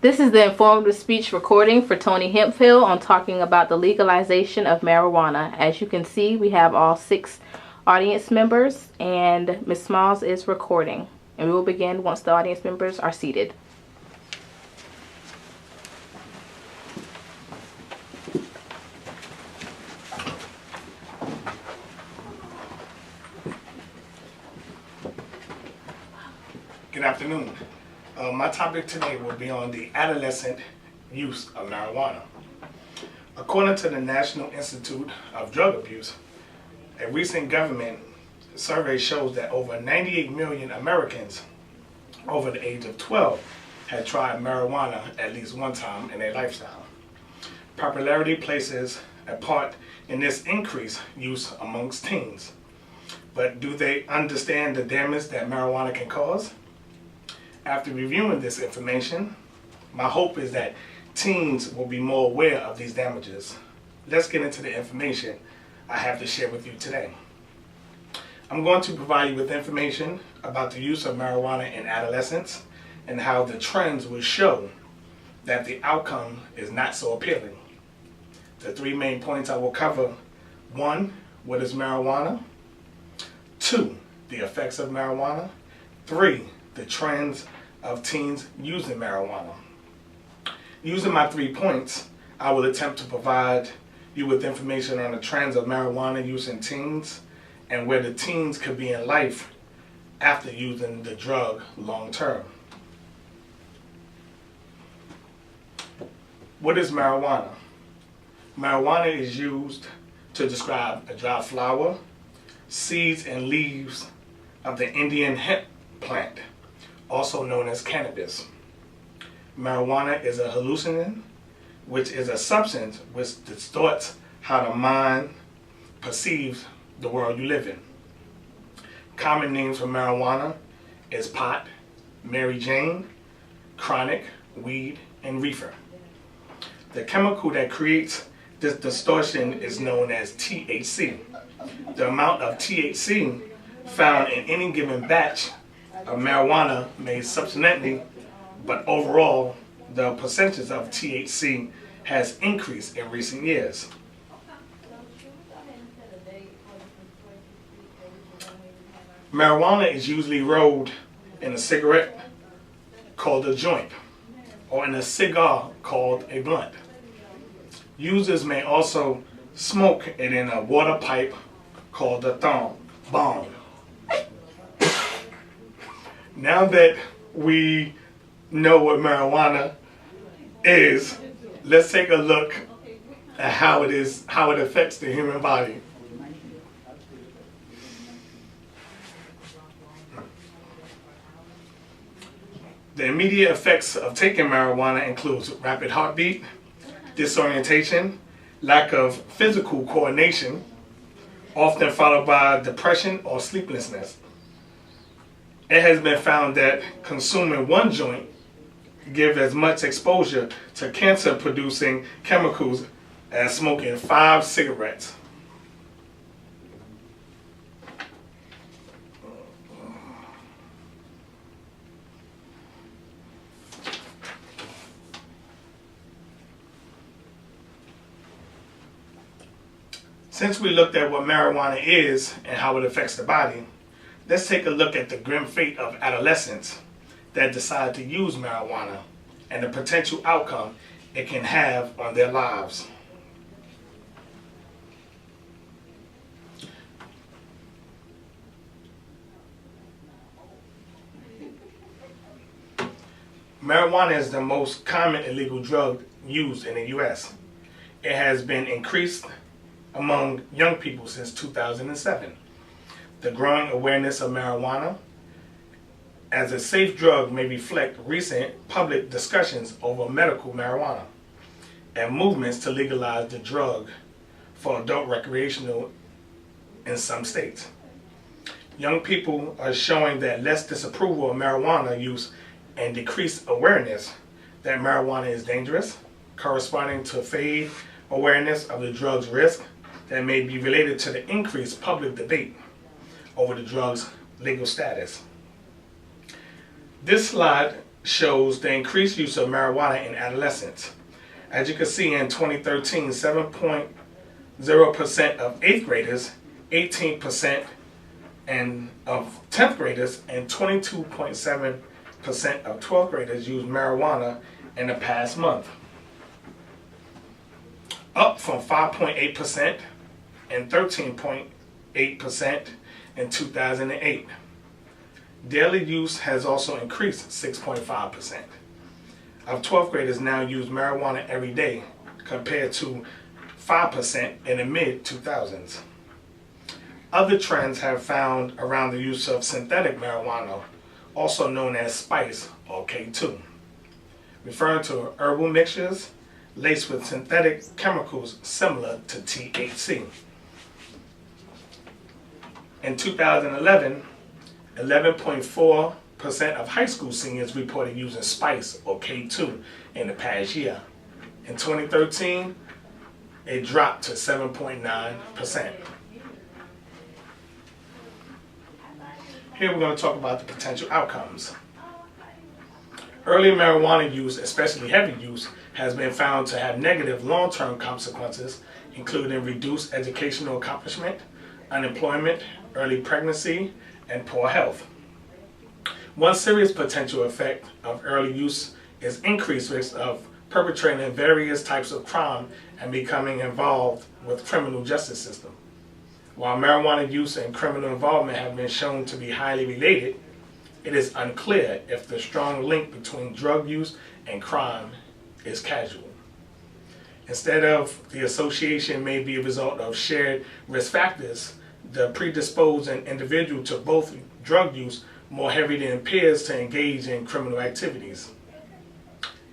This is the informative speech recording for Tony Hemphill on talking about the legalization of marijuana. As you can see, we have all 6 audience members, and Ms. Smalls is recording. And we will begin once the audience members are seated. Good afternoon. My topic today will be on the adolescent use of marijuana. According to the National Institute of Drug Abuse, a recent government survey shows that over 98 million Americans over the age of 12 had tried marijuana at least one time in their lifestyle. Popularity places a part in this increased use amongst teens. But do they understand the damage that marijuana can cause? After reviewing this information, my hope is that teens will be more aware of these damages. Let's get into the information I have to share with you today. I'm going to provide you with information about the use of marijuana in adolescents and how the trends will show that the outcome is not so appealing. The 3 main points I will cover: 1, what is marijuana? 2, the effects of marijuana. 3, the trends of teens using marijuana. Using my 3 points, I will attempt to provide you with information on the trends of marijuana use in teens and where the teens could be in life after using the drug long term. What is marijuana? Marijuana is used to describe a dry flower, seeds, and leaves of the Indian hemp plant, also known as cannabis. Marijuana is a hallucinogen, which is a substance which distorts how the mind perceives the world you live in. Common names for marijuana is pot, Mary Jane, chronic, weed, and reefer. The chemical that creates this distortion is known as THC. The amount of THC found in any given batch of marijuana made subsequently, but overall the percentage of THC has increased in recent years. Marijuana is usually rolled in a cigarette called a joint or in a cigar called a blunt. Users may also smoke it in a water pipe called a bong. Now that we know what marijuana is, let's take a look at how it affects the human body. The immediate effects of taking marijuana includes rapid heartbeat, disorientation, lack of physical coordination, often followed by depression or sleeplessness. It has been found that consuming 1 joint gives as much exposure to cancer-producing chemicals as smoking 5 cigarettes. Since we looked at what marijuana is and how it affects the body, let's take a look at the grim fate of adolescents that decide to use marijuana and the potential outcome it can have on their lives. Marijuana is the most common illegal drug used in the U.S. It has been increased among young people since 2007. The growing awareness of marijuana as a safe drug may reflect recent public discussions over medical marijuana and movements to legalize the drug for adult recreational in some states. Young people are showing that less disapproval of marijuana use and decreased awareness that marijuana is dangerous, corresponding to fade awareness of the drug's risk that may be related to the increased public debate over the drug's legal status. This slide shows the increased use of marijuana in adolescents. As you can see, in 2013, 7.0% of 8th graders, 18% of 10th graders, and 22.7% of 12th graders used marijuana in the past month, up from 5.8% and 13.8% in 2008. Daily use has also increased 6.5%. Of 12th graders now use marijuana every day, compared to 5% in the mid-2000s. Other trends have found around the use of synthetic marijuana, also known as spice or K2, referring to herbal mixtures laced with synthetic chemicals similar to THC. In 2011, 11.4% of high school seniors reported using spice or K2 in the past year. In 2013, it dropped to 7.9%. Here we're going to talk about the potential outcomes. Early marijuana use, especially heavy use, has been found to have negative long-term consequences, including reduced educational accomplishment, unemployment, early pregnancy, and poor health. One serious potential effect of early use is increased risk of perpetrating various types of crime and becoming involved with criminal justice system. While marijuana use and criminal involvement have been shown to be highly related, it is unclear if the strong link between drug use and crime is causal. Instead of the association may be a result of shared risk factors, the predisposed an individual to both drug use more heavily than peers to engage in criminal activities.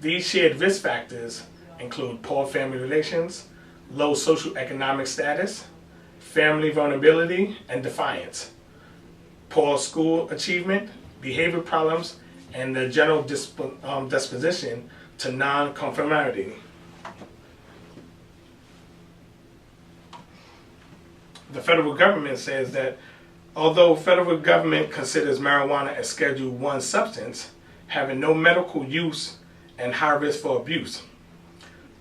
These shared risk factors include poor family relations, low socioeconomic status, family vulnerability and defiance, poor school achievement, behavior problems, and the general disposition to non-conformity. The federal government says that although federal government considers marijuana a Schedule I substance, having no medical use and high risk for abuse,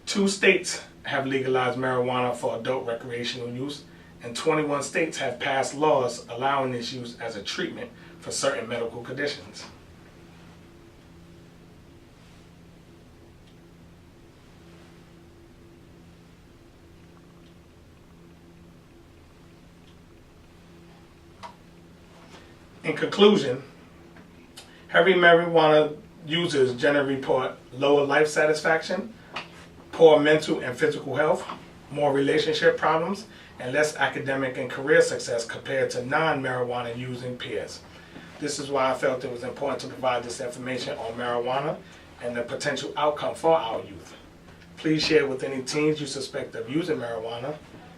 2 states have legalized marijuana for adult recreational use, and 21 states have passed laws allowing its use as a treatment for certain medical conditions. In conclusion, heavy marijuana users generally report lower life satisfaction, poor mental and physical health, more relationship problems, and less academic and career success compared to non-marijuana using peers. This is why I felt it was important to provide this information on marijuana and the potential outcome for our youth. Please share with any teens you suspect of using marijuana.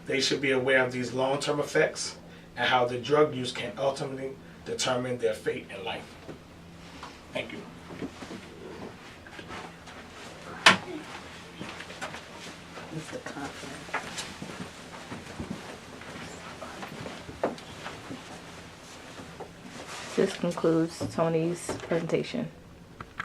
They should be aware of these long-term effects and how the drug use can ultimately determine their fate in life. Thank you. This concludes Tony's presentation.